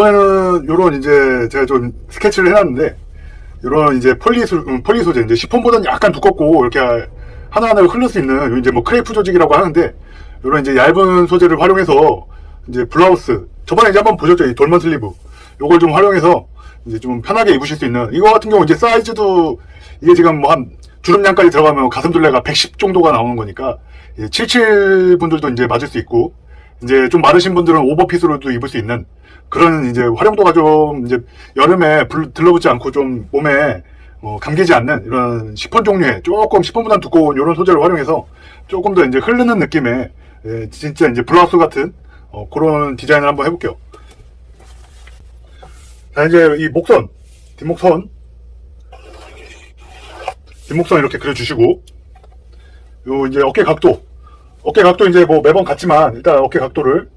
이번에는 요런 이제 제가 좀 스케치를 해놨는데, 요런 이제 폴리 소재, 이제 시폰보다는 약간 두껍고 이렇게 하나하나 흐를 수 있는 이제 뭐 크레이프 조직이라고 하는데, 요런 이제 얇은 소재를 활용해서 이제 블라우스, 저번에 이제 한번 보셨죠? 이 돌먼 슬리브. 요걸 좀 활용해서 이제 좀 편하게 입으실 수 있는, 이거 같은 경우 이제 사이즈도 이게 지금 뭐 한 주름량까지 들어가면 가슴둘레가 110 정도가 나오는 거니까 77 분들도 이제 맞을 수 있고, 이제 좀 마르신 분들은 오버핏으로도 입을 수 있는 그런 이제 활용도가 좀 이제 여름에 들러붙지 않고 좀 몸에 감기지 않는 이런 시폰 종류의 조금 시폰보다 두꺼운 이런 소재를 활용해서 조금 더 이제 흐르는 느낌의 진짜 이제 블라우스 같은 그런 디자인을 한번 해볼게요. 자, 이제 이 목선, 뒷목선 이렇게 그려주시고, 요 이제 어깨 각도 이제 뭐 매번 같지만 일단 어깨 각도를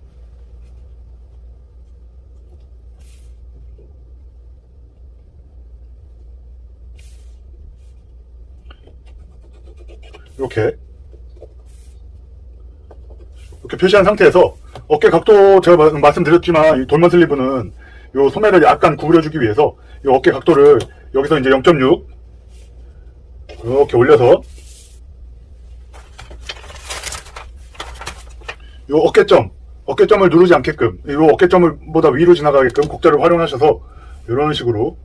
이렇게 표시한 상태에서 어깨 각도 제가 말씀드렸지만 이 돌먼 슬리브는 요 소매를 약간 구부려주기 위해서 이 어깨 각도를 여기서 이제 0.6 이렇게 올려서 요 어깨점을 누르지 않게끔, 요 어깨점을 보다 위로 지나가게끔 곡자를 활용하셔서 이런 식으로,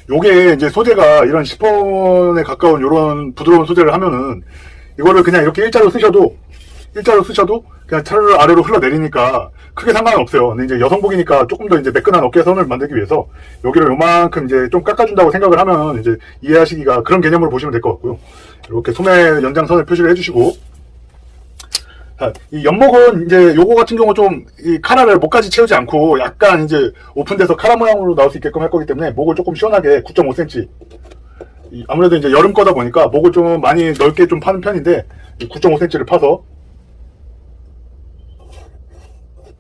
요게 이제 소재가 이런 시폰에 가까운 요런 부드러운 소재를 하면은 이거를 그냥 이렇게 일자로 쓰셔도 그냥 차를 아래로 흘러내리니까 크게 상관은 없어요. 근데 이제 여성복이니까 조금 더 이제 매끈한 어깨선을 만들기 위해서 여기를 요만큼 이제 좀 깎아준다고 생각을 하면 이제 이해하시기가 그런 개념으로 보시면 될 것 같고요. 이렇게 소매 연장선을 표시를 해주시고, 자, 이 옆목은 이제 요거 같은 경우 좀 이 카라를 목까지 채우지 않고 약간 이제 오픈돼서 카라 모양으로 나올 수 있게끔 할 거기 때문에 목을 조금 시원하게 9.5cm, 아무래도 이제 여름 거다 보니까 목을 좀 많이 넓게 좀 파는 편인데 9.5cm를 파서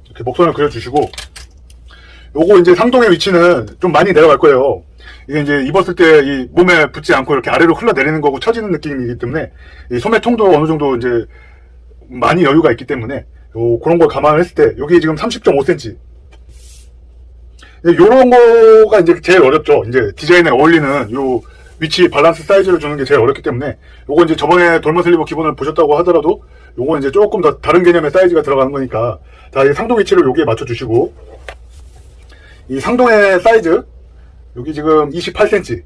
이렇게 목선을 그려주시고, 요거 이제 상동의 위치는 좀 많이 내려갈 거예요. 이게 이제 입었을 때 이 몸에 붙지 않고 이렇게 아래로 흘러내리는 거고 처지는 느낌이기 때문에 이 소매통도 어느 정도 이제 많이 여유가 있기 때문에 그런 걸 감안을 했을 때 여기 지금 30.5cm, 요런 거가 이제 제일 어렵죠. 이제 디자인에 어울리는 요 위치 밸런스 사이즈를 주는 게 제일 어렵기 때문에 요거 이제 저번에 돌먼 슬리브 기본을 보셨다고 하더라도 요거 이제 조금 더 다른 개념의 사이즈가 들어가는 거니까, 자, 이 상동 위치를 여기에 맞춰주시고, 이 상동의 사이즈 여기 지금 28cm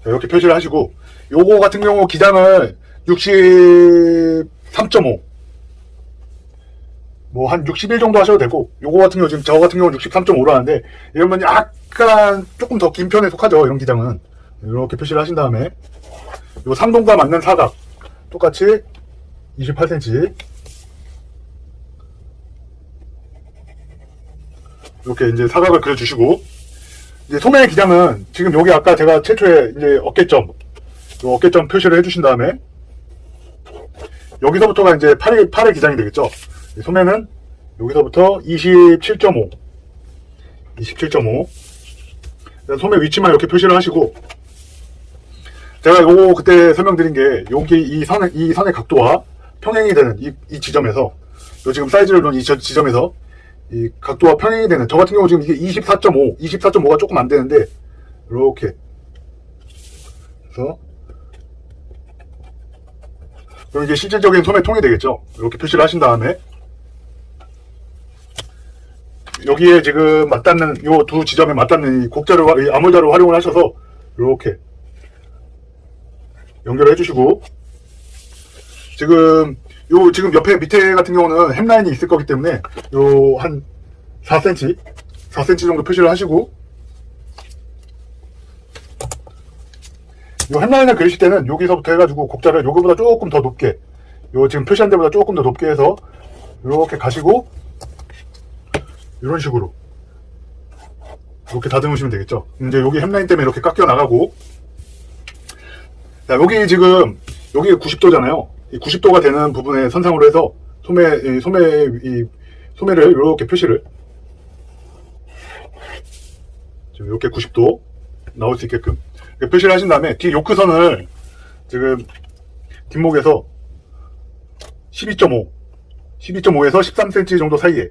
자, 이렇게 표시를 하시고, 요거 같은 경우 기장을 63.5 뭐 한 61 정도 하셔도 되고, 요거 같은 경우 지금 저 같은 경우는 63.5로 하는데 이러면 약간 조금 더 긴 편에 속하죠. 이런 기장은 이렇게 표시를 하신 다음에 요 상동과 맞는 사각 똑같이 28cm 이렇게 이제 사각을 그려주시고, 이제 소매 기장은 지금 여기 아까 제가 최초에 이제 어깨점 표시를 해주신 다음에 여기서부터가 이제 팔의 기장이 되겠죠. 소매는 여기서부터 27.5 소매 위치만 이렇게 표시를 하시고, 제가 요거 그때 설명드린 게 여기 이 선의 각도와 평행이 되는 이 지점에서, 요 지금 사이즈를 놓은 이 지점에서 이 각도와 평행이 되는, 저 같은 경우 지금 이게 24.5가 조금 안 되는데 이렇게 그래서 그럼 이게 실질적인 소매통이 되겠죠. 이렇게 표시를 하신 다음에 여기에 지금 맞닿는 요 두 지점에 맞닿는 이 곡자를, 이 아몰자를 활용을 하셔서 이렇게 연결을 해주시고, 지금 옆에 밑에 같은 경우는 햄라인이 있을 거기 때문에 요 한 4cm 정도 표시를 하시고, 요 햄라인을 그리실 때는 여기서부터 해가지고 곡자를 요거보다 조금 더 높게, 요 지금 표시한 데보다 조금 더 높게 해서 이렇게 가시고 이런 식으로 이렇게 다듬으시면 되겠죠. 이제 여기 햄라인 때문에 이렇게 깎여 나가고, 자, 여기 지금 여기 90도잖아요. 이 90도가 되는 부분에 선상으로 해서 소매를 이렇게 표시를, 지금 이렇게 90도 나올 수 있게끔 표시를 하신 다음에 뒤 요크선을 지금 뒷목에서 12.5, 12.5에서 13cm 정도 사이에.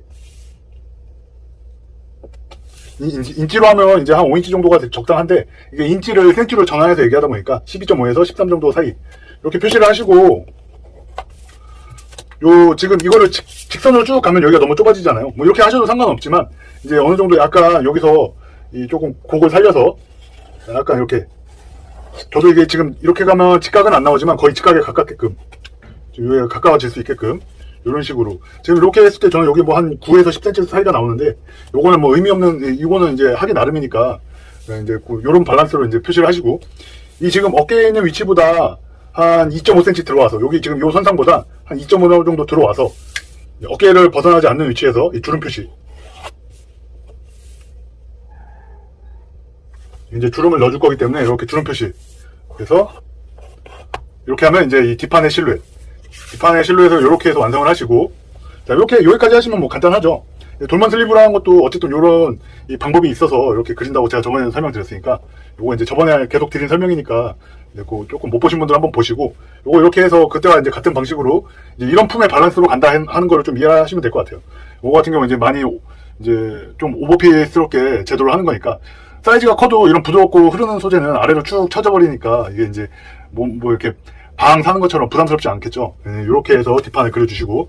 인치로 하면 이제 한 5인치 정도가 적당한데, 이게 인치를 센치로 전환해서 얘기하다 보니까 12.5에서 13 정도 사이. 이렇게 표시를 하시고, 지금 이거를 직선으로 쭉 가면 여기가 너무 좁아지잖아요. 뭐 이렇게 하셔도 상관없지만, 이제 어느 정도 약간 여기서 조금 곡을 살려서, 약간 이렇게, 저도 이게 지금 이렇게 가면 직각은 안 나오지만 거의 직각에 가깝게끔, 여기가 가까워질 수 있게끔, 이런 식으로. 지금 이렇게 했을 때 저는 여기 뭐 한 9에서 10cm 사이가 나오는데, 요거는 뭐 의미 없는, 이거는 이제 하기 나름이니까, 이제 요런 밸런스로 이제 표시를 하시고, 이 지금 어깨에 있는 위치보다 한 2.5cm 들어와서, 여기 지금 요 선상보다 한 2.5 정도 들어와서, 어깨를 벗어나지 않는 위치에서 이 주름 표시. 이제 주름을 넣어줄 거기 때문에 이렇게 주름 표시. 그래서, 이렇게 하면 이제 이 뒷판의 실루엣. 뒷판의 실루엣을 이렇게 해서 완성을 하시고, 자, 이렇게, 여기까지 하시면 뭐 간단하죠. 돌만 슬리브라는 것도 어쨌든 요런 이 방법이 있어서 이렇게 그린다고 제가 저번에 설명드렸으니까, 요거 이제 저번에 계속 드린 설명이니까, 조금 못 보신 분들 한번 보시고, 요거 이렇게 해서 그때와 이제 같은 방식으로, 이제 이런 품의 밸런스로 간다 하는 거를 좀 이해하시면 될 것 같아요. 요거 같은 경우는 이제 많이, 이제 좀 오버핏스럽게 제도를 하는 거니까, 사이즈가 커도 이런 부드럽고 흐르는 소재는 아래로 쭉 쳐져버리니까, 이게 이제 뭐 이렇게 방 사는 것처럼 부담스럽지 않겠죠. 네, 이렇게 해서 뒷판을 그려주시고,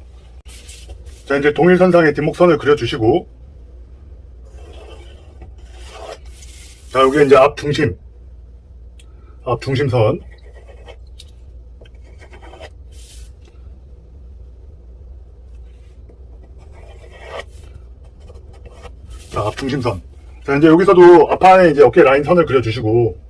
자, 이제 동일선상에 뒷목선을 그려주시고, 자, 여기 이제 앞 중심선. 자, 앞 중심선. 자, 이제 여기서도 앞판에 이제 어깨 라인 선을 그려주시고,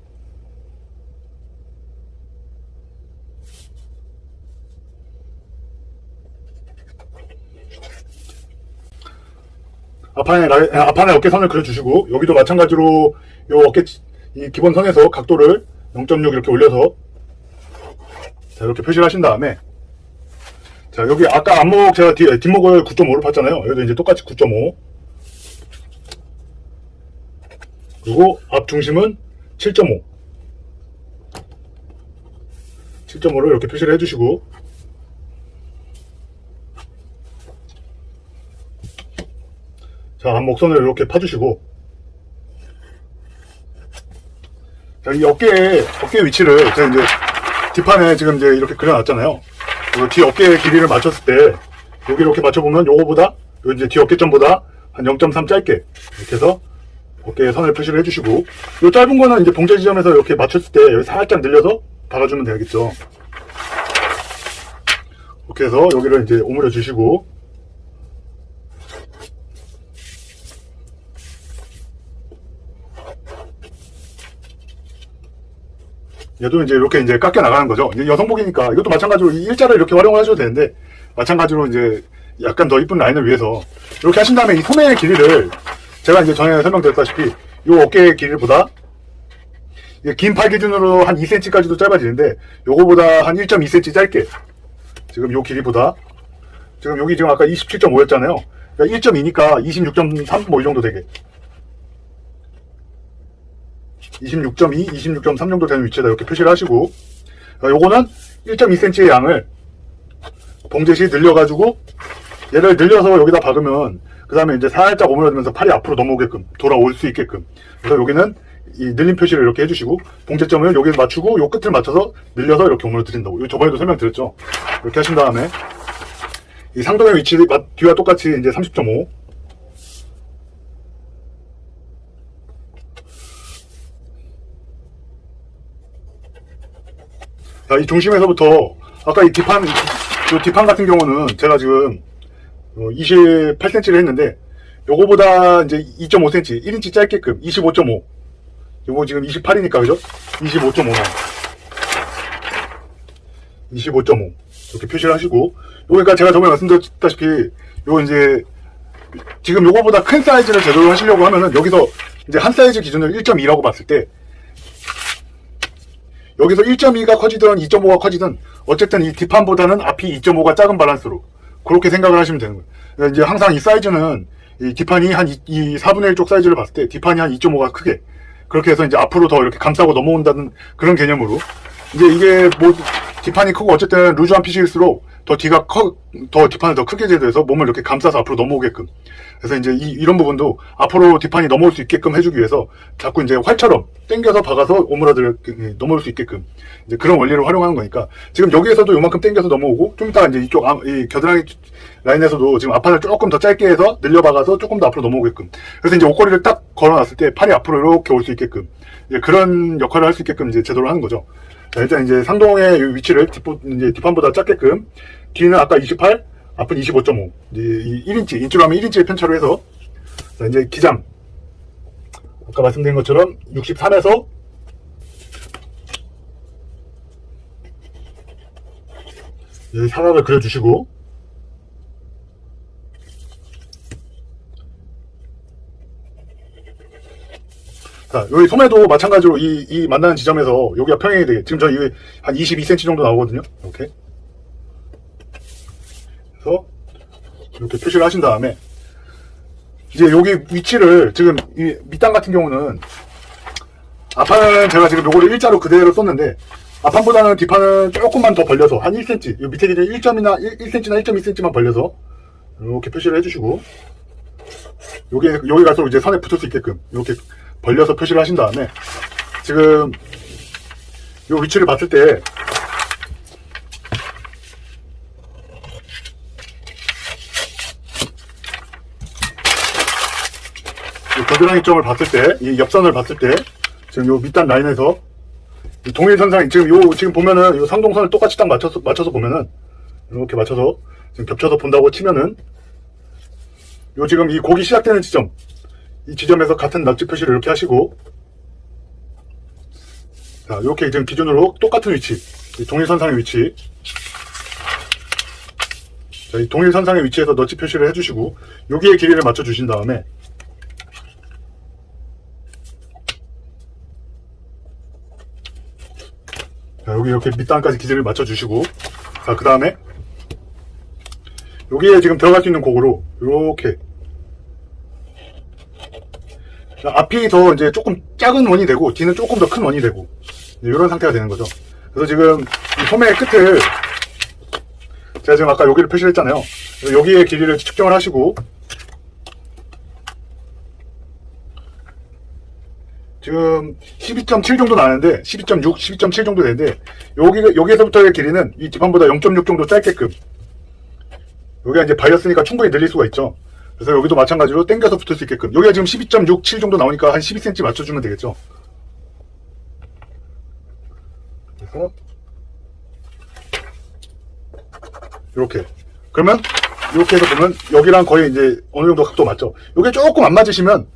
앞판에 어깨선을 그려주시고, 여기도 마찬가지로 요 어깨, 이 기본선에서 각도를 0.6 이렇게 올려서, 자, 이렇게 표시를 하신 다음에, 자, 여기 아까 앞목 제가 뒷목을 9.5로 팠잖아요. 여기도 이제 똑같이 9.5. 그리고 앞 중심은 7.5. 7.5로 이렇게 표시를 해주시고, 자, 앞목선을 이렇게 파주시고, 자, 이 어깨 위치를 제가 이제 뒷판에 지금 이제 이렇게 그려놨잖아요. 뒤 어깨 길이를 맞췄을 때, 여기 이렇게 맞춰보면 요거보다, 요 이제 뒤 어깨점보다 한 0.3 짧게, 이렇게 해서 어깨에 선을 표시를 해주시고, 요 짧은 거는 이제 봉제 지점에서 이렇게 맞췄을 때 여기 살짝 늘려서 박아주면 되겠죠. 이렇게 해서 여기를 이제 오므려 주시고, 얘도 이제 이렇게 이제 깎여 나가는 거죠. 이제 여성복이니까 이것도 마찬가지로 이 일자를 이렇게 활용을 하셔도 되는데, 마찬가지로 이제 약간 더 이쁜 라인을 위해서 이렇게 하신 다음에 이 소매의 길이를 제가 이제 전에 설명드렸다시피 요 어깨의 길이보다 긴 팔 기준으로 한 2cm까지도 짧아지는데, 요거보다 한 1.2cm 짧게, 지금 요 길이보다, 지금 여기 지금 아까 27.5였잖아요. 그러니까 1.2니까 26.3 뭐 이 정도 되게, 26.2, 26.3 정도 되는 위치에다 이렇게 표시를 하시고, 요거는 1.2cm의 양을 봉제시 늘려가지고, 얘를 늘려서 여기다 박으면, 그 다음에 이제 살짝 오므려주면서 팔이 앞으로 넘어오게끔, 돌아올 수 있게끔. 그래서 여기는 이 늘림 표시를 이렇게 해주시고, 봉제점을 여기에 맞추고, 요 끝을 맞춰서 늘려서 이렇게 오므려 드린다고. 이거 저번에도 설명드렸죠. 이렇게 하신 다음에, 이 상동의 위치, 뒤와 똑같이 이제 30.5. 자, 이 중심에서부터, 아까 이 뒷판 같은 경우는 제가 지금 28cm를 했는데, 요거보다 이제 2.5cm, 1인치 짧게끔 25.5. 요거 지금 28이니까, 그죠? 25.5. 25.5. 이렇게 표시를 하시고, 요러니까 제가 저번에 말씀드렸다시피, 요 이제, 지금 요거보다 큰 사이즈를 제대로 하시려고 하면은, 여기서 이제 한 사이즈 기준을 1.2라고 봤을 때, 여기서 1.2가 커지든 2.5가 커지든 어쨌든 이 뒷판보다는 앞이 2.5가 작은 밸런스로 그렇게 생각을 하시면 되는 거예요. 그러니까 이제 항상 이 사이즈는 이 뒷판이 한 이 4분의 1 쪽 사이즈를 봤을 때 뒷판이 한 2.5가 크게, 그렇게 해서 이제 앞으로 더 이렇게 감싸고 넘어온다는 그런 개념으로, 이제 이게 뭐 뒷판이 크고 어쨌든 루즈한 핏일수록 더 뒷판을 더 크게 제도해서 몸을 이렇게 감싸서 앞으로 넘어오게끔. 그래서 이제 이런 부분도 앞으로 뒷판이 넘어올 수 있게끔 해주기 위해서 자꾸 이제 활처럼 당겨서 박아서 오므라들 넘어올 수 있게끔 이제 그런 원리를 활용하는 거니까 지금 여기에서도 요만큼 당겨서 넘어오고 좀 이따 이제 이쪽 이 겨드랑이 라인에서도 지금 앞판을 조금 더 짧게 해서 늘려 박아서 조금 더 앞으로 넘어오게끔. 그래서 이제 옷걸이를 딱 걸어놨을 때 팔이 앞으로 이렇게 올 수 있게끔 이제 그런 역할을 할 수 있게끔 이제 제도를 하는 거죠. 자, 일단 이제 상동의 위치를 이제 뒷판보다 작게끔 뒤는 아까 28, 앞은 25.5 이제 1인치 인치로 하면 1인치의 편차로 해서 자, 이제 기장 아까 말씀드린 것처럼 63에서 사각을 그려주시고 자, 여기 소매도 마찬가지로 이 만나는 지점에서 여기가 평행이 되게 지금 저희 한 22cm 정도 나오거든요. 이렇게 그래서 이렇게 표시를 하신 다음에 이제 여기 위치를 지금 이 밑단 같은 경우는 앞판은 제가 지금 요거를 일자로 그대로 썼는데 앞판보다는 뒷판은 조금만 더 벌려서 한 1cm 요 밑에 기준 1점이나 1cm나 1.2cm만 벌려서 이렇게 표시를 해주시고 여기 가서 이제 선에 붙을 수 있게끔 이렇게 벌려서 표시를 하신 다음에 지금 요 위치를 봤을 때 겨드랑이 점을 봤을 때, 이 옆선을 봤을 때, 지금 요 밑단 라인에서, 동일선상, 지금 보면은, 요 상동선을 똑같이 딱 맞춰서 보면은, 이렇게 맞춰서, 지금 겹쳐서 본다고 치면은, 요 지금 이 곡이 시작되는 지점, 이 지점에서 같은 납치 표시를 이렇게 하시고, 자, 이렇게 지금 기준으로 똑같은 위치, 이 동일선상의 위치, 자, 이 동일선상의 위치에서 너치 표시를 해주시고, 여기에 길이를 맞춰주신 다음에, 자, 여기 이렇게 밑단까지 기준을 맞춰주시고, 자, 그 다음에, 여기에 지금 들어갈 수 있는 곡으로, 이렇게. 자, 앞이 더 이제 조금 작은 원이 되고, 뒤는 조금 더 큰 원이 되고, 이런 상태가 되는 거죠. 그래서 지금, 이 소매의 끝을, 제가 지금 아까 여기를 표시를 했잖아요. 그래서 여기에 길이를 측정을 하시고, 지금 12.7 정도 나는데 12.6, 12.7 정도 되는데 여기에서부터의 길이는 이 뒷판보다 0.6 정도 짧게끔 여기가 이제 발렸으니까 충분히 늘릴 수가 있죠. 그래서 여기도 마찬가지로 당겨서 붙을 수 있게끔 여기가 지금 12.6, 7 정도 나오니까 한 12cm 맞춰주면 되겠죠. 그래서 이렇게 그러면 이렇게 해서 보면 여기랑 거의 이제 어느 정도 각도 맞죠. 이게 조금 안 맞으시면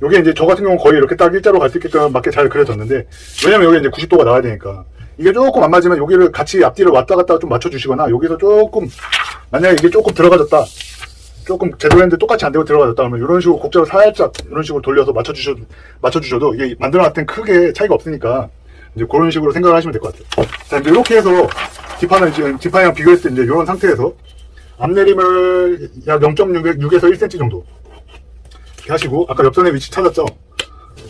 요게 이제 저 같은 경우는 거의 이렇게 딱 일자로 갈 수 있게끔 맞게 잘 그려졌는데, 왜냐면 여기 이제 90도가 나와야 되니까. 이게 조금 안 맞으면 여기를 같이 앞뒤를 왔다 갔다 좀 맞춰주시거나, 여기서 조금, 만약에 이게 조금 들어가졌다. 조금 제대로 했는데 똑같이 안 되고 들어가졌다 하면 이런 식으로 곡절을 살짝 이런 식으로 돌려서 맞춰주셔도 이게 만들어놨을 땐 크게 차이가 없으니까, 이제 그런 식으로 생각을 하시면 될 것 같아요. 자, 이제 이렇게 해서 뒷판을 지금 뒷판이랑 비교했을 때 이제 이런 상태에서 앞내림을 약 0.6에서 1cm 정도. 하시고 아까 옆선의 위치 찾았죠?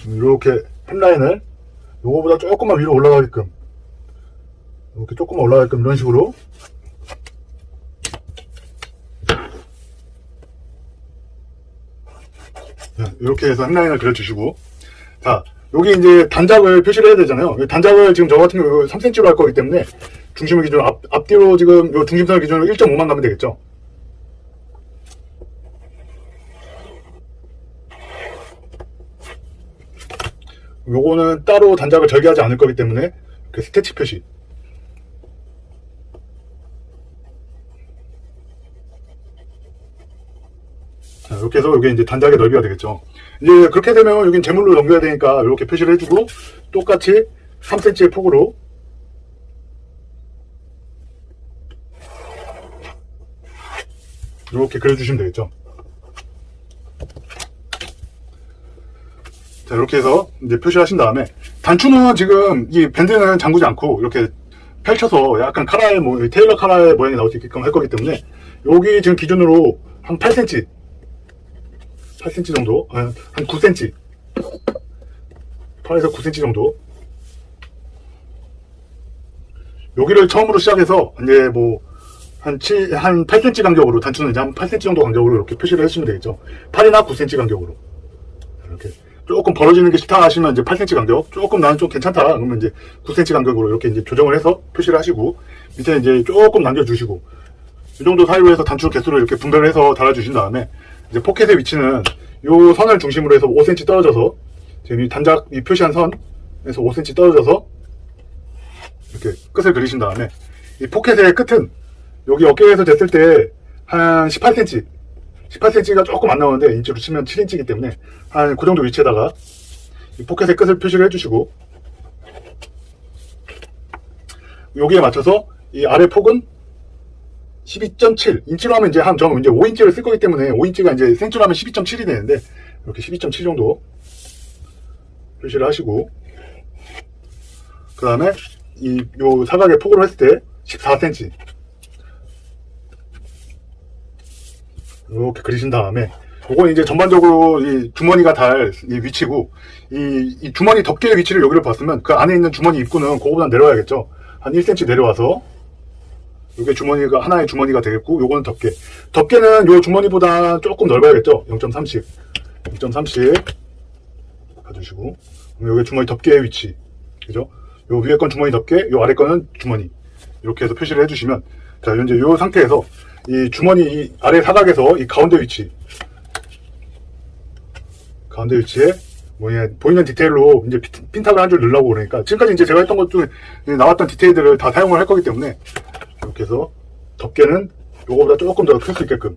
이렇게 햄라인을 요거보다 조금만 위로 올라가게끔 이렇게 조금만 올라가게끔 이런 식으로 이렇게 해서 햄라인을 그려주시고 자 여기 이제 단작을 표시를 해야 되잖아요. 단작을 지금 저 같은 경우 3cm로 할 거기 때문에 중심을 기준으로 앞뒤로 지금 요 중심선을 기준으로 1.5만 가면 되겠죠. 요거는 따로 단작을 절개하지 않을 거기 때문에 그 스태치 표시 자, 이렇게 해서 여기 이제 단작의 넓이가 되겠죠. 이제 그렇게 되면 여긴 제물로 넘겨야 되니까 이렇게 표시를 해주고 똑같이 3cm의 폭으로 이렇게 그려주시면 되겠죠. 자, 이렇게 해서 이제 표시하신 다음에 단추는 지금 이 밴드는 잠그지 않고 이렇게 펼쳐서 약간 카라의 테일러 카라의 모양이 나올 수 있게끔 할 거기 때문에 여기 지금 기준으로 한 8cm 정도, 한 9cm 8에서 9cm 정도 여기를 처음으로 시작해서 이제 한 8cm 간격으로, 단추는 이제 한 8cm 정도 간격으로 이렇게 표시를 해주시면 되겠죠. 8이나 9cm 간격으로. 이렇게. 조금 벌어지는 게 싫다 하시면 이제 8cm 간격, 조금 나는 좀 괜찮다 그러면 이제 9cm 간격으로 이렇게 이제 조정을 해서 표시를 하시고, 밑에 이제 조금 남겨주시고, 이 정도 사이로 해서 단추 개수를 이렇게 분배를 해서 달아주신 다음에, 이제 포켓의 위치는 요 선을 중심으로 해서 5cm 떨어져서, 지금 이 단작, 이 표시한 선에서 5cm 떨어져서, 이렇게 끝을 그리신 다음에, 이 포켓의 끝은 여기 어깨에서 쟀을 때 한 18cm, 18cm가 조금 안 나오는데 인치로 치면 7인치이기 때문에 한 그 정도 위치에다가 이 포켓의 끝을 표시를 해주시고, 여기에 맞춰서 이 아래 폭은 12.7 인치로 하면 이제 저는 이제 5인치를 쓸 거기 때문에 5인치가 이제 센치로 하면 12.7이 되는데 이렇게 12.7 정도 표시를 하시고, 그 다음에 요 사각의 폭으로 했을 때 14cm 이렇게 그리신 다음에, 요건 이제 전반적으로 이 주머니가 달 이 위치고, 이 주머니 덮개의 위치를 여기를 봤으면 그 안에 있는 주머니 입구는 그거보다 내려와야겠죠. 한 1cm 내려와서 요게 주머니가 하나의 주머니가 되겠고, 요거는 덮개는 요 주머니보다 조금 넓어야겠죠. 0.30 가주시고, 요게 주머니 덮개의 위치, 그죠? 요 위에 건 주머니 덮개, 요 아래 거는 주머니, 이렇게 해서 표시를 해주시면, 자, 현재 요 상태에서 이 주머니 이 아래 사각에서 이 가운데 위치에 보이는 디테일로 이제 핀탑을 한 줄 넣으려고 그러니까, 지금까지 이제 제가 했던 것 중에 나왔던 디테일들을 다 사용을 할 거기 때문에, 이렇게 해서 덮개는 요거보다 조금 더 클 수 있게끔.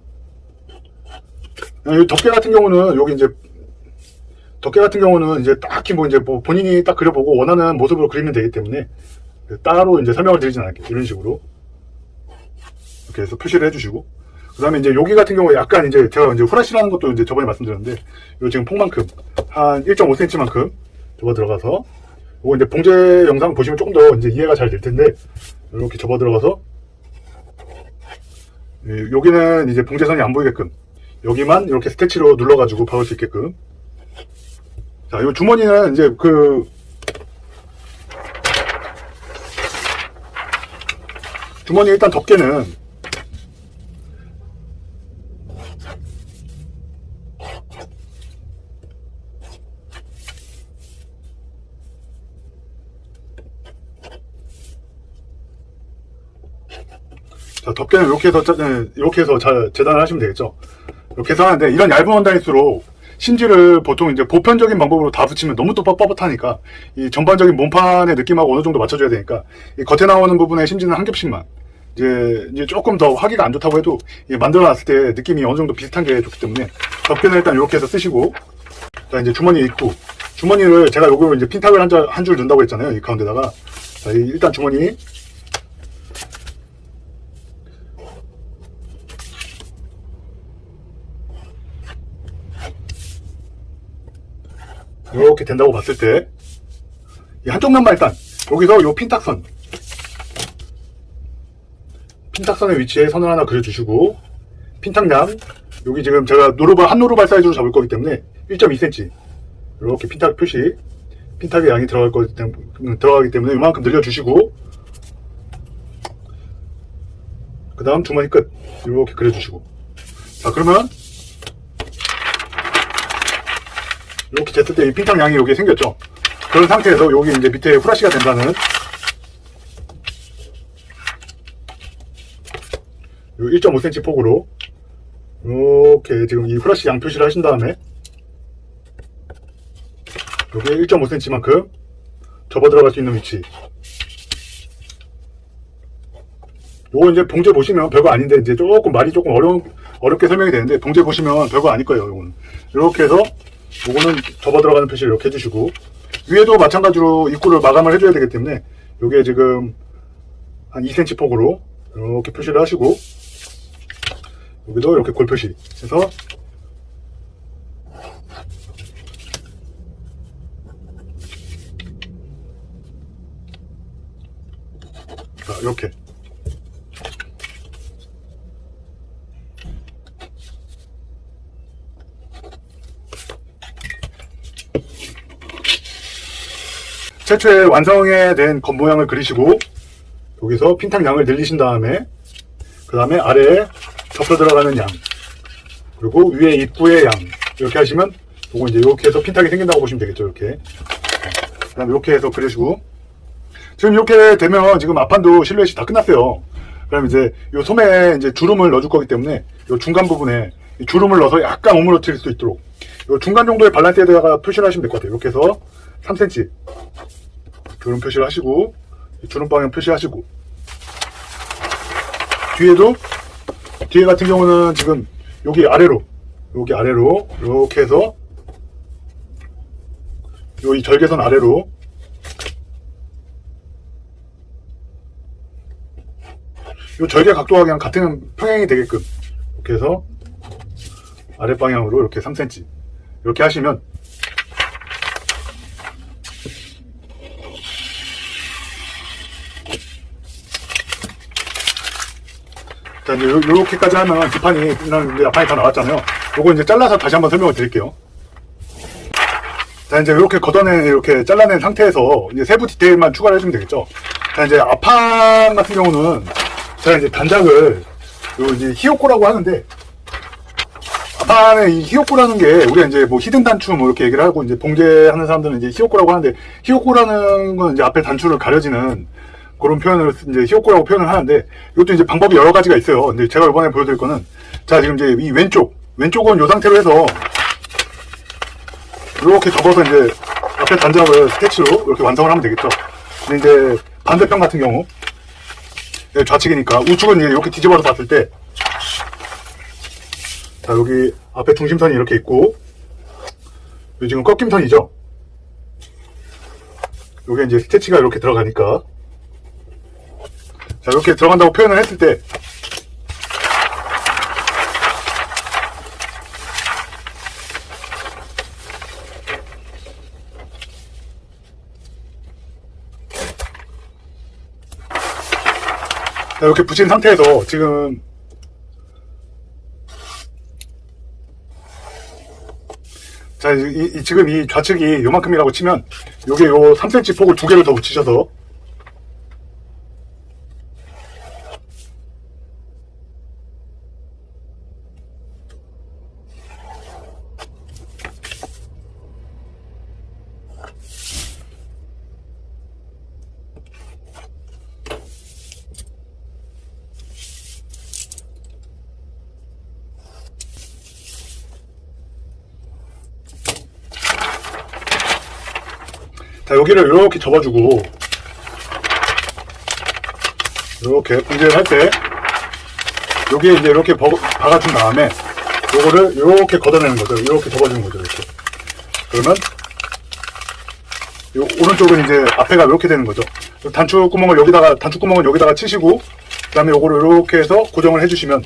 이 덮개 같은 경우는 이제 딱히 뭐 본인이 딱 그려보고 원하는 모습으로 그리면 되기 때문에 따로 이제 설명을 드리진 않을게요. 이런 식으로 이렇게 해서 표시를 해주시고, 그 다음에 이제 여기 같은 경우에 약간 이제 제가 이제 후라시라는 것도 이제 저번에 말씀드렸는데, 요 지금 폭만큼 한 1.5cm만큼 접어 들어가서, 요거 이제 봉제 영상 보시면 조금 더 이제 이해가 잘 될 텐데, 이렇게 접어 들어가서, 여기는 이제 봉제선이 안 보이게끔 여기만 이렇게 스케치로 눌러가지고 박을 수 있게끔. 자, 요 주머니는 이제 주머니 일단 덮개는 자, 덮개는 이렇게 해서 잘 재단을 하시면 되겠죠. 이렇게 해서 하는데, 이런 얇은 원단일수록 심지를 보통 이제 보편적인 방법으로 다 붙이면 너무 또 뻣뻣하니까 이 전반적인 몸판의 느낌하고 어느 정도 맞춰줘야 되니까, 이 겉에 나오는 부분의 심지는 한 겹씩만 이제 조금 더 화기가 안 좋다고 해도 만들어 놨을 때 느낌이 어느 정도 비슷한 게 좋기 때문에 덮개는 일단 이렇게 해서 쓰시고, 자, 이제 주머니 입구, 주머니를 제가 요거 이제 핀탑을 한 줄 넣는다고 했잖아요. 이 가운데다가. 자, 일단 주머니 이렇게 된다고 봤을 때, 이 한쪽 면만 일단 여기서 요 핀탁선의 위치에 선을 하나 그려주시고, 핀탁량 여기 지금 제가 한 노루발 사이즈로 잡을 거기 때문에 1.2cm 이렇게 핀탁 표시, 핀탁의 양이 들어가기 때문에 이만큼 늘려주시고, 그 다음 주머니 끝 이렇게 그려주시고, 자, 그러면 이렇게 쟀을 때 이 핀탁 양이 여기 생겼죠. 그런 상태에서 여기 이제 밑에 후라시가 된다는 요 1.5cm 폭으로 이렇게 지금 이 후라시 양 표시를 하신 다음에, 여기에 1.5cm만큼 접어 들어갈 수 있는 위치. 요거 이제 봉제 보시면 별거 아닌데, 이제 말이 조금 어렵게 설명이 되는데, 봉제 보시면 별거 아닐 거예요. 요거는 이렇게 해서 요거는 접어 들어가는 표시를 이렇게 해주시고, 위에도 마찬가지로 입구를 마감을 해줘야 되기 때문에 요게 지금 한 2cm 폭으로 이렇게 표시를 하시고, 여기도 이렇게 골 표시 해서, 자, 이렇게 최초에 완성해 낸 겉모양을 그리시고, 여기서 핀탁 양을 늘리신 다음에, 그 다음에 아래에 접혀 들어가는 양, 그리고 위에 입구의 양, 이렇게 하시면 요거 이제 이렇게 해서 핀탁이 생긴다고 보시면 되겠죠. 이렇게. 그 다음에 이렇게 해서 그려주고, 지금 이렇게 되면 지금 앞판도 실루엣이 다 끝났어요. 그럼 이제 요 솜에 이제 주름을 넣어줄 거기 때문에 요 중간 부분에 주름을 넣어서 약간 오므러뜨릴 수 있도록 요 중간 정도의 밸런스에다가 표시를 하시면 될 것 같아요. 이렇게 해서 3cm 주름 표시를 하시고, 주름 방향 표시하시고, 뒤에 같은 경우는 지금 여기 아래로 이렇게 해서 이 절개선 아래로 이 절개 각도가 그냥 같은 평행이 되게끔 이렇게 해서 아래 방향으로 이렇게 3cm 이렇게 하시면 자, 이제 요렇게까지 하면 뒷판이 이제 앞판이 다 나왔잖아요. 요거 이제 잘라서 다시 한번 설명을 드릴게요. 자, 이제 이렇게 이렇게 잘라낸 상태에서 이제 세부 디테일만 추가를 해주면 되겠죠. 자, 이제 앞판 같은 경우는 제가 이제 단작을 이제 히요코라고 하는데, 앞판에 이 히요코라는 게 우리가 이제 뭐 히든 단추 뭐 이렇게 얘기를 하고 이제 봉제하는 사람들은 이제 히요코라고 하는데, 히요코라는 건 이제 앞에 단추를 가려지는 그런 표현을 이제 히요코라고 표현을 하는데, 이것도 이제 방법이 여러 가지가 있어요. 근데 제가 이번에 보여드릴 거는, 자, 지금 이제 이 왼쪽은 이 상태로 해서 이렇게 접어서 이제 앞에 단작을 스케치로 이렇게 완성을 하면 되겠죠. 근데 이제 반대편 같은 경우, 좌측이니까 우측은 이제 이렇게 뒤집어서 봤을 때, 자, 여기 앞에 중심선이 이렇게 있고, 여기 지금 꺾임선이죠. 여기 이제 스케치가 이렇게 들어가니까, 자, 이렇게 들어간다고 표현을 했을 때, 자, 이렇게 붙인 상태에서 지금 자, 지금 이 좌측이 요만큼이라고 치면 요게 요 3cm 폭을 2개를 더 붙이셔서 자, 여기를 이렇게 접어주고, 이렇게 분재를 할 때, 여기에 이제 이렇게 박아준 다음에, 요거를 이렇게 걷어내는 거죠. 이렇게 접어주는 거죠. 이렇게. 그러면, 요 오른쪽은 이제 앞에가 이렇게 되는 거죠. 단축구멍을 여기다가 치시고, 그 다음에 요거를 이렇게 해서 고정을 해주시면,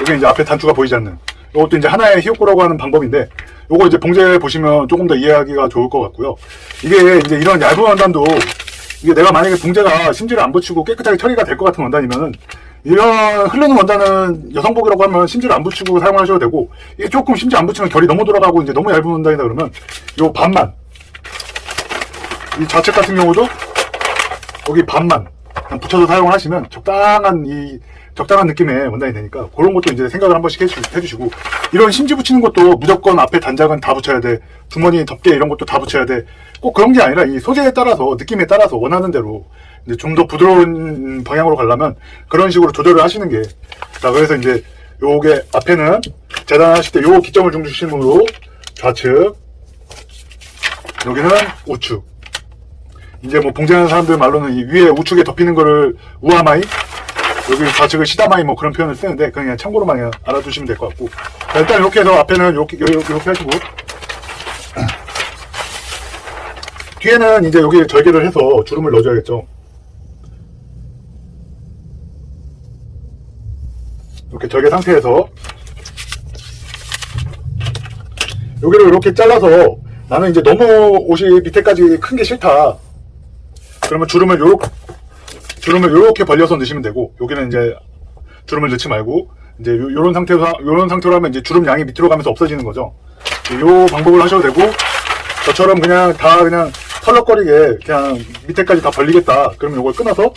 여기 이제 앞에 단추가 보이지 않는, 요것도 이제 하나의 히요코라고 하는 방법인데, 요거 이제 봉제 보시면 조금 더 이해하기가 좋을 것 같고요. 이게 이제 이런 얇은 원단도, 이게 내가 만약에 봉제가 심지를 안 붙이고 깨끗하게 처리가 될 것 같은 원단이면은, 이런 흐르는 원단은 여성복이라고 하면 심지를 안 붙이고 사용하셔도 되고, 이게 조금 심지 안 붙이면 결이 너무 돌아가고 이제 너무 얇은 원단이다 그러면, 요 반만, 이 좌측 같은 경우도 여기 반만 붙여서 사용을 하시면 적당한 느낌의 원단이 되니까, 그런 것도 이제 생각을 한 번씩 해주시고, 이런 심지 붙이는 것도 무조건 앞에 단작은 다 붙여야 돼, 주머니 덮개 이런 것도 다 붙여야 돼, 꼭 그런 게 아니라 이 소재에 따라서, 느낌에 따라서 원하는 대로 이제 좀 더 부드러운 방향으로 가려면 그런 식으로 조절을 하시는 게, 자, 그래서 이제 요게 앞에는 재단하실 때 요 기점을 중심으로 좌측, 여기는 우측, 이제 뭐 봉제하는 사람들 말로는 이 위에 우측에 덮이는 거를 우아마이, 여기 좌측을 시다마이 뭐 그런 표현을 쓰는데, 그냥 참고로만 알아두시면 될 것 같고. 자, 일단 이렇게 해서 앞에는 이렇게 하시고, 뒤에는 이제 여기 절개를 해서 주름을 넣어줘야겠죠. 이렇게 절개 상태에서 여기를 이렇게 잘라서, 나는 이제 너무 옷이 밑에까지 큰 게 싫다, 그러면 주름을 요렇게 벌려서 넣으시면 되고, 여기는 이제 주름을 넣지 말고, 이제 요런 상태로 하면 이제 주름 양이 밑으로 가면서 없어지는 거죠. 요 방법을 하셔도 되고, 저처럼 그냥 털럭거리게 그냥 밑에까지 다 벌리겠다, 그러면 요걸 끊어서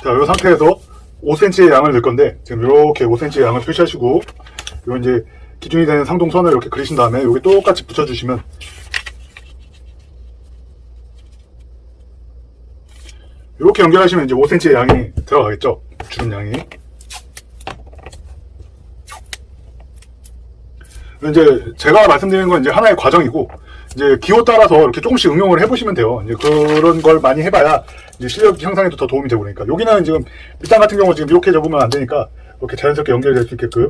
자, 이 상태에서 5cm의 양을 넣을 건데, 지금 이렇게 5cm의 양을 표시하시고, 요 이제 기준이 되는 상동선을 이렇게 그리신 다음에 여기 똑같이 붙여주시면, 이렇게 연결하시면 이제 5cm의 양이 들어가겠죠? 주름 양이. 이제 제가 말씀드리는 건 이제 하나의 과정이고, 이제 기호 따라서 이렇게 조금씩 응용을 해보시면 돼요. 이제 그런 걸 많이 해봐야 이제 실력 향상에도 더 도움이 되고 그러니까. 여기는 지금 밑단 같은 경우 지금 이렇게 접으면 안 되니까 이렇게 자연스럽게 연결될 수 있게끔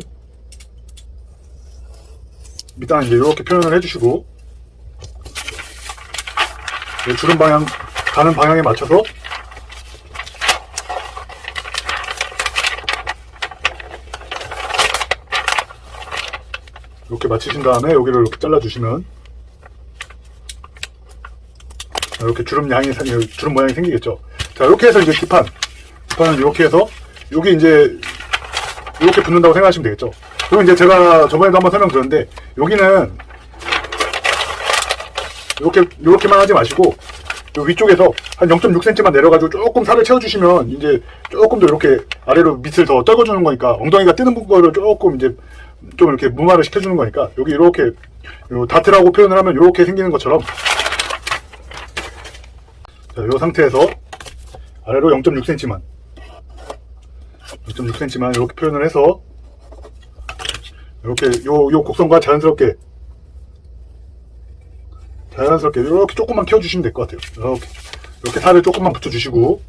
밑단은 이제 이렇게 표현을 해주시고, 주름 방향 가는 방향에 맞춰서 이렇게 맞추신 다음에 여기를 이렇게 잘라주시면 이렇게 주름 모양이 생기겠죠. 자, 이렇게 해서 이제 뒷판은 이렇게 해서 여기 이제 이렇게 붙는다고 생각하시면 되겠죠. 그리고 이제 제가 저번에도 한번 설명드렸는데, 여기는 이렇게만 하지 마시고 요 위쪽에서 한 0.6cm만 내려가지고 조금 살을 채워주시면 이제 조금 더 이렇게 아래로 밑을 더 떨궈주는 거니까, 엉덩이가 뜨는 거를 조금 이제 좀 이렇게 무마를 시켜주는 거니까, 여기 이렇게 다트라고 표현을 하면 이렇게 생기는 것처럼, 자, 이 상태에서 아래로 0.6cm만 이렇게 표현을 해서 이렇게 요 곡선과 자연스럽게 이렇게 조금만 키워주시면 될 것 같아요. 이렇게 살을 조금만 붙여주시고,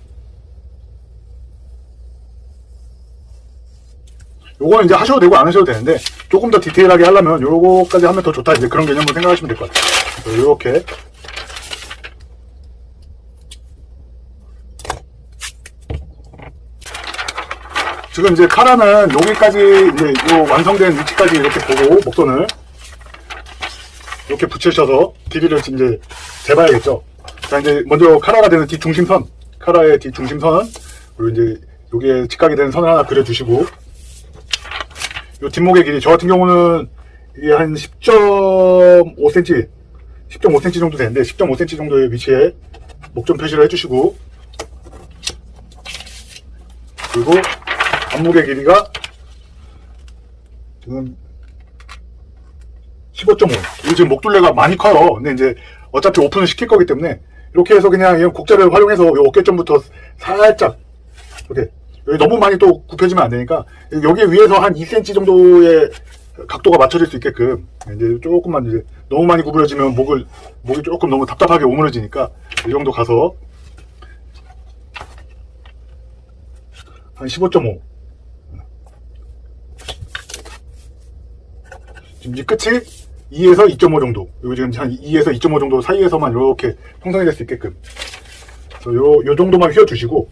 요거는 이제 하셔도 되고 안 하셔도 되는데, 조금 더 디테일하게 하려면 요거까지 하면 더 좋다, 이제 그런 개념으로 생각하시면 될 것 같아요. 이렇게 지금 이제 카라는 여기까지 이제 요 완성된 위치까지 이렇게 보고 목선을 이렇게 붙이셔서 길이를 이제 재봐야겠죠. 자, 이제 먼저 카라가 되는 카라의 뒷중심선, 그리고 이제 여기에 직각이 되는 선을 하나 그려주시고, 요 뒷목의 길이, 저 같은 경우는 이게 한 10.5cm 정도 되는데, 10.5cm 정도의 위치에 목점 표시를 해주시고, 그리고 앞목의 길이가 지금 15.5. 이거 지금 목둘레가 많이 커요. 근데 이제 어차피 오픈을 시킬 거기 때문에 이렇게 해서 그냥 이 곡자를 활용해서 이 어깨점부터 살짝 이렇게, 여기 너무 많이 또 굽혀지면 안 되니까 여기 위에서 한 2cm 정도의 각도가 맞춰질 수 있게끔, 이제 조금만, 이제 너무 많이 구부러지면 목이 조금 너무 답답하게 오므려지니까 이 정도 가서 한 15.5. 지금 이 끝이 2에서 2.5 정도, 여기 지금 한 2에서 2.5 정도 사이에서만 이렇게 형성이 될 수 있게끔, 그래서 요 정도만 휘어주시고,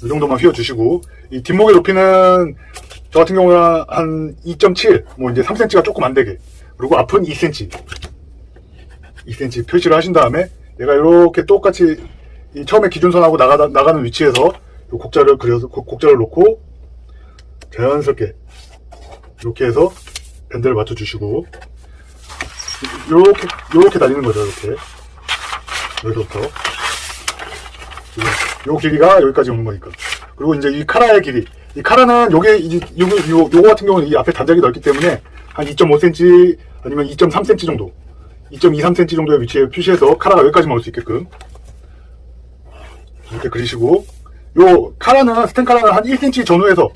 이 정도만 휘어주시고, 이 뒷목의 높이는 저 같은 경우는 한 2.7, 뭐 이제 3cm가 조금 안 되게, 그리고 앞은 2cm 표시를 하신 다음에, 얘가 이렇게 똑같이 이 처음에 기준선하고 나가는 위치에서 요 곡자를 놓고 자연스럽게 이렇게 해서 밴드를 맞춰주시고, 요렇게 다니는 거죠. 이렇게 여기서부터 요 길이가 여기까지 오는 거니까. 그리고 이제 이 카라의 길이, 이 카라는 요거 같은 경우는 이 앞에 단작이 넓기 때문에 한 2.5cm 아니면 2.3cm 정도, 2.23cm 정도의 위치에 표시해서 카라가 여기까지만 올 수 있게끔 이렇게 그리시고, 요 스텐 카라는 한 1cm 전후에서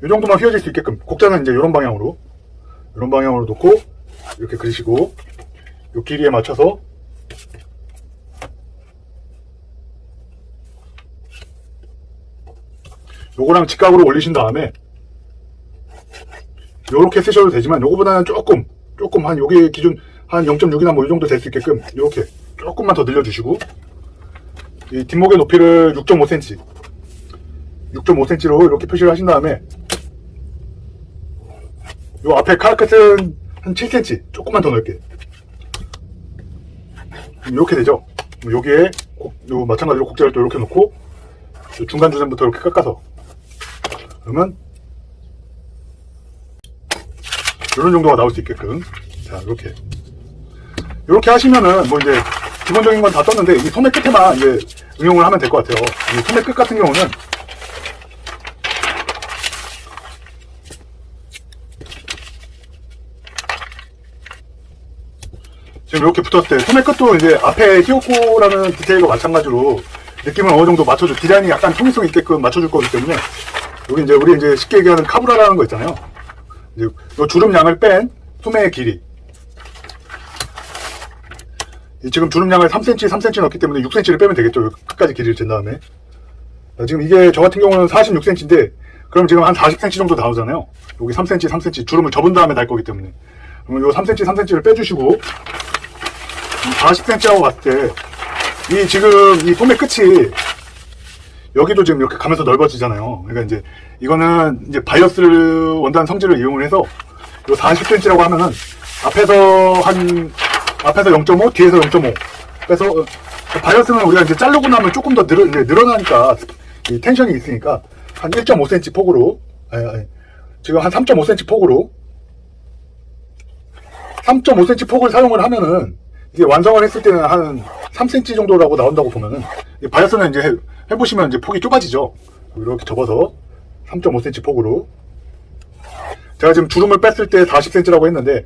이 정도만 휘어질 수 있게끔, 곡자는 이제 이런 방향으로 놓고 이렇게 그리시고, 요 길이에 맞춰서 요거랑 직각으로 올리신 다음에 요렇게 쓰셔도 되지만, 요거보다는 조금 한 여기 기준 한 0.6이나 뭐 이 정도 될 수 있게끔 이렇게 조금만 더 늘려주시고, 이 뒷목의 높이를 6.5cm로 이렇게 표시를 하신 다음에, 요 앞에 카라 끝은 한 7cm 조금만 더 넓게, 이렇게 되죠. 여기에 요 마찬가지로 곡자를 또 이렇게 놓고 중간 주점부터 이렇게 깎아서, 그러면 이런 정도가 나올 수 있게끔, 자, 이렇게 하시면은 뭐 이제 기본적인 건 다 떴는데 이 소매 끝에만 이제 응용을 하면 될 것 같아요. 이 소매 끝 같은 경우는 지금 이렇게 붙었을 때 소매 끝도 이제 앞에 히오코라는 디테일과 마찬가지로 느낌을 어느 정도 맞춰줄, 디자인이 약간 통일성 있게끔 맞춰줄 거기 때문에 여기 이제 우리 이제 쉽게 얘기하는 카브라라는 거 있잖아요. 이제 요 주름 양을 뺀 소매의 길이, 지금 주름량을 3cm, 3cm 넣기 때문에 6cm를 빼면 되겠죠. 끝까지 길이를 잰 다음에. 지금 이게 저 같은 경우는 46cm인데, 그럼 지금 한 40cm 정도 나오잖아요. 여기 3cm, 3cm 주름을 접은 다음에 달 거기 때문에. 그러면 요 3cm, 3cm를 빼주시고, 40cm라고 봤을 때, 이 지금 이 소매 끝이, 여기도 지금 이렇게 가면서 넓어지잖아요. 그러니까 이제, 이거는 이제 바이어스 원단 성질을 이용을 해서, 요 40cm라고 하면은, 앞에서 0.5, 뒤에서 0.5. 그래서 바이어스는 우리가 이제 자르고 나면 조금 더 늘어나니까 이 텐션이 있으니까 한 1.5cm 폭으로, 지금 한 3.5cm 폭으로 3.5cm 폭을 사용을 하면은 이게 완성을 했을 때는 한 3cm 정도라고 나온다고 보면은 바이어스는 이제 해보시면 이제 폭이 좁아지죠. 이렇게 접어서 3.5cm 폭으로, 제가 지금 주름을 뺐을 때 40cm라고 했는데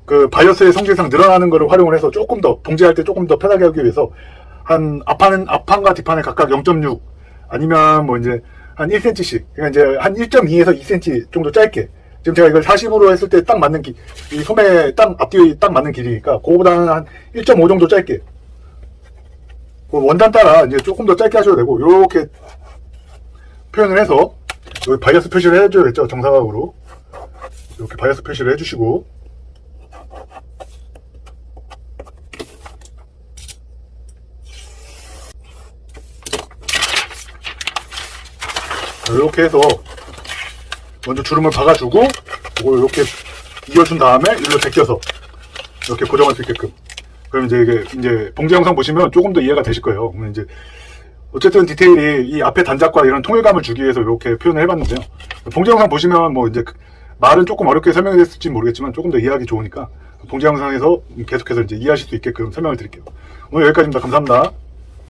그 바이어스의 성질상 늘어나는 거를 활용을 해서 조금 더 봉제할 때 조금 더 편하게 하기 위해서 한 앞판과 뒷판에 각각 0.6 아니면 뭐 이제 한 1cm씩, 그러니까 이제 한 1.2에서 2cm 정도 짧게, 지금 제가 이걸 40으로 했을 때 딱 맞는 이 소매 딱 앞뒤 딱 맞는 길이니까 그거보다는 한 1.5 정도 짧게, 그 원단 따라 이제 조금 더 짧게 하셔도 되고, 이렇게 표현을 해서 여기 바이어스 표시를 해줘야겠죠. 정사각으로 이렇게 바이어스 표시를 해주시고, 이렇게 해서 먼저 주름을 박아주고 이걸 이렇게 이어준 다음에 일로 제껴서 이렇게 고정할 수 있게끔. 그럼 이제 이게 이제 봉제 영상 보시면 조금 더 이해가 되실 거예요. 그러면 이제 어쨌든 디테일이 이 앞에 단작과 이런 통일감을 주기 위해서 이렇게 표현을 해봤는데요. 봉제 영상 보시면 뭐 이제 말은 조금 어렵게 설명이 됐을지 모르겠지만 조금 더 이해하기 좋으니까 봉제 영상에서 계속해서 이제 이해하실 수 있게끔 설명을 드릴게요. 오늘 여기까지입니다. 감사합니다.